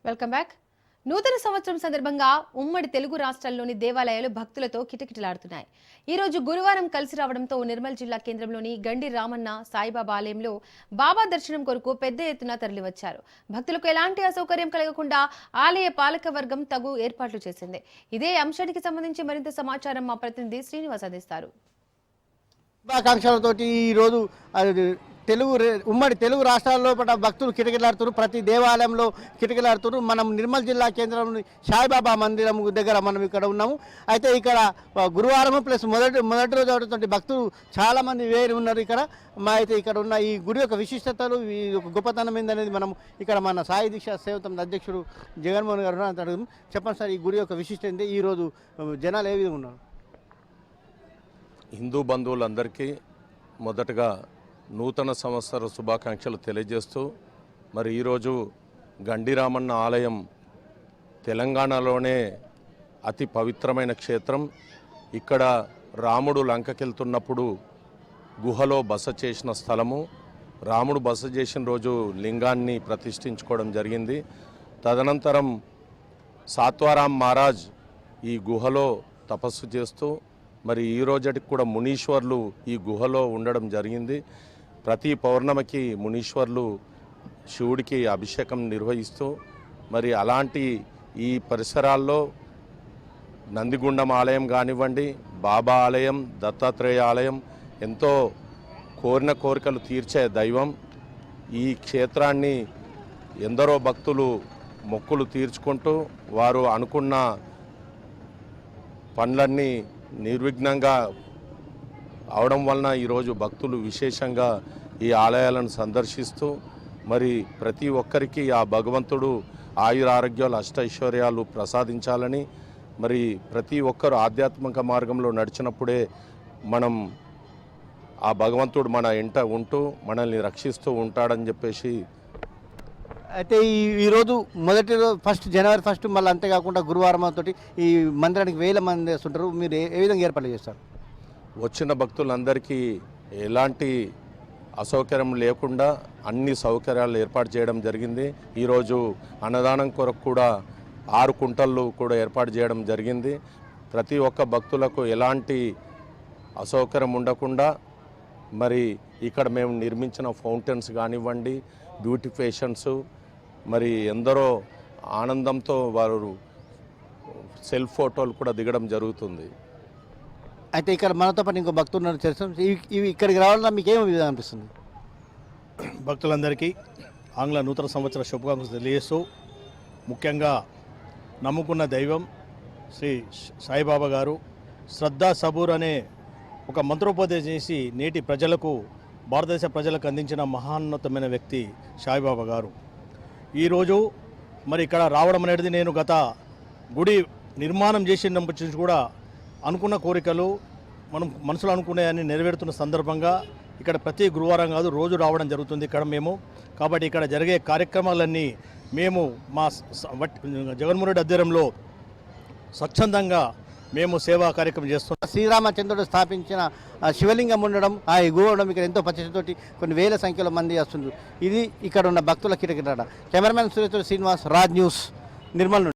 Welcome back. నూతన సంవత్సరం సందర్భంగా ఉమ్మడి తెలుగు రాష్ట్రాల్లోని దేవాలయాలు భక్తులతో కిటకిటలాడుతున్నాయి. ఈ రోజు గురువారం కలిసి రావడంతో నిర్మల్ జిల్లా కేంద్రంలోని గండి రామన్న సాయిబాబా ఆలయంలో బాబా దర్శనం కొరకు పెద్ద ఎత్తున తరలివచ్చారు. భక్తులకు ఎలాంటి అసౌకర్యం కలగకుండా ఆలయ పాలక వర్గం తగు ఏర్పాట్లు చేసింది. ఇదే అంశానికి సంబంధించి మరింత సమాచారం మా ప్రతినిధి శ్రీనివాస్ అందిస్తారు. శుభాకాంక్షలతోటి ఈరోజు ఉమ్మడి తెలుగు రాష్ట్రాల్లో భక్తులు కిటకిలాడుతున్నారు. ప్రతి దేవాలయంలో కిటకిలాడుతున్నారు. మనం నిర్మల్ జిల్లా కేంద్రంలోని సాయిబాబా మందిరం దగ్గర మనం ఇక్కడ ఉన్నాము. అయితే ఇక్కడ గురువారం ప్లస్ మొదటి రోజు అవడంతో భక్తులు చాలామంది వేరు ఉన్నారు. అయితే ఇక్కడ ఉన్న ఈ గుడి యొక్క విశిష్టతలు ఈ గొప్పతనం ఏందనేది మనం ఇక్కడ మన సాయి దీక్ష సేవతం అధ్యక్షుడు జగన్మోహన్ గారు అడుగుతాం. చెప్పండి సార్, ఈ గుడి యొక్క విశిష్టత ఏంటి? ఈరోజు జనాలు ఏ విధంగా ఉన్నారు? హిందూ బంధువులందరికీ మొదటగా నూతన సంవత్సర శుభాకాంక్షలు తెలియజేస్తూ మరి ఈరోజు గండిరామన్న ఆలయం తెలంగాణలోనే అతి పవిత్రమైన క్షేత్రం. ఇక్కడ రాముడు లంకకెళ్తున్నప్పుడు గుహలో బస చేసిన స్థలము. రాముడు బస చేసిన రోజు లింగాన్ని ప్రతిష్ఠించుకోవడం జరిగింది. తదనంతరం సాత్వారాం మహారాజ్ ఈ గుహలో తపస్సు చేస్తూ మరి ఈ రోజుకి కూడా మునీశ్వర్లు ఈ గుహలో ఉండడం జరిగింది. ప్రతి పౌర్ణమికి మునీశ్వర్లు శివుడికి అభిషేకం నిర్వహిస్తూ మరి అలాంటి ఈ పరిసరాల్లో నందిగుండం ఆలయం కానివ్వండి, బాబా ఆలయం, దత్తాత్రేయ ఆలయం ఎంతో కోరిన కోరికలు తీర్చే దైవం. ఈ క్షేత్రాన్ని ఎందరో భక్తులు మొక్కులు తీర్చుకుంటూ వారు అనుకున్న పనులన్నీ నిర్విఘ్నంగా అవడం వలన ఈరోజు భక్తులు విశేషంగా ఈ ఆలయాలను సందర్శిస్తూ మరి ప్రతి ఒక్కరికి ఆ భగవంతుడు ఆయురారోగ్యాలు అష్టైశ్వర్యాలు ప్రసాదించాలని, మరి ప్రతి ఒక్కరు ఆధ్యాత్మిక మార్గంలో నడిచినప్పుడే మనం ఆ భగవంతుడు మన ఇంట ఉంటూ మనల్ని రక్షిస్తూ ఉంటాడని చెప్పేసి. అయితే ఈరోజు మొదటి రోజు జనవరి 1 మళ్ళీ అంతేకాకుండా గురువారం తోటి ఈ మందిరానికి వేల మంది వస్తుంటారు. మీరు ఏ విధంగా ఏర్పాట్లు చేస్తారు? వచ్చిన భక్తులందరికీ ఎలాంటి అసౌకర్యం లేకుండా అన్ని సౌకర్యాలు ఏర్పాటు చేయడం జరిగింది. ఈరోజు అన్నదానం కొరకు కూడా 6 కుంటలు కూడా ఏర్పాటు చేయడం జరిగింది. ప్రతి ఒక్క భక్తులకు ఎలాంటి అసౌకర్యం ఉండకుండా మరి ఇక్కడ మేము నిర్మించిన ఫౌంటైన్స్ కానివ్వండి, బ్యూటిఫికేషన్స్, మరి ఎందరో ఆనందంతో వారు సెల్ఫ్ ఫోటోలు కూడా దిగడం జరుగుతుంది. అయితే ఇక్కడ మనతో పాటు ఇంకో భక్తులు తెలుసు. ఇవి ఇక్కడికి రావాలన్నా మీకు ఏమి విధంగా అనిపిస్తుంది? భక్తులందరికీ ఆంగ్ల నూతన సంవత్సర శుభాకాంక్షలు తెలియజేస్తూ, ముఖ్యంగా నమ్ముకున్న దైవం శ్రీ సాయిబాబా గారు శ్రద్ధా సబూర్ అనే ఒక మంత్రోపదేశం చేసి నేటి ప్రజలకు, భారతదేశ ప్రజలకు అందించిన మహోన్నతమైన వ్యక్తి సాయిబాబా గారు. ఈరోజు మరి ఇక్కడ రావడం అనేది, నేను గత గుడి నిర్మాణం చేసినప్పటి నుంచి కూడా అనుకున్న కోరికలు మనం మనసులో అనుకునేవన్నీ నెరవేరుతున్న సందర్భంగా ఇక్కడ ప్రతి గురువారం కాదు రోజు రావడం జరుగుతుంది ఇక్కడ మేము. కాబట్టి ఇక్కడ జరిగే కార్యక్రమాలన్నీ మేము మా జగన్మోహన్ రెడ్డి ఆధ్వర్యంలో స్వచ్ఛందంగా మేము సేవా కార్యక్రమం చేస్తున్నాం. శ్రీరామచంద్రుడు స్థాపించిన శివలింగం ఉండడం, ఆ ఎగువ ఉండడం, ఇక్కడ ఎంతో పచ్చటితోటి కొన్ని వేల సంఖ్యలో మంది వస్తున్నారు. ఇది ఇక్కడ ఉన్న భక్తుల కిటకిట. Cameraman Suresh, Srinivas, Raj news, Nirmal.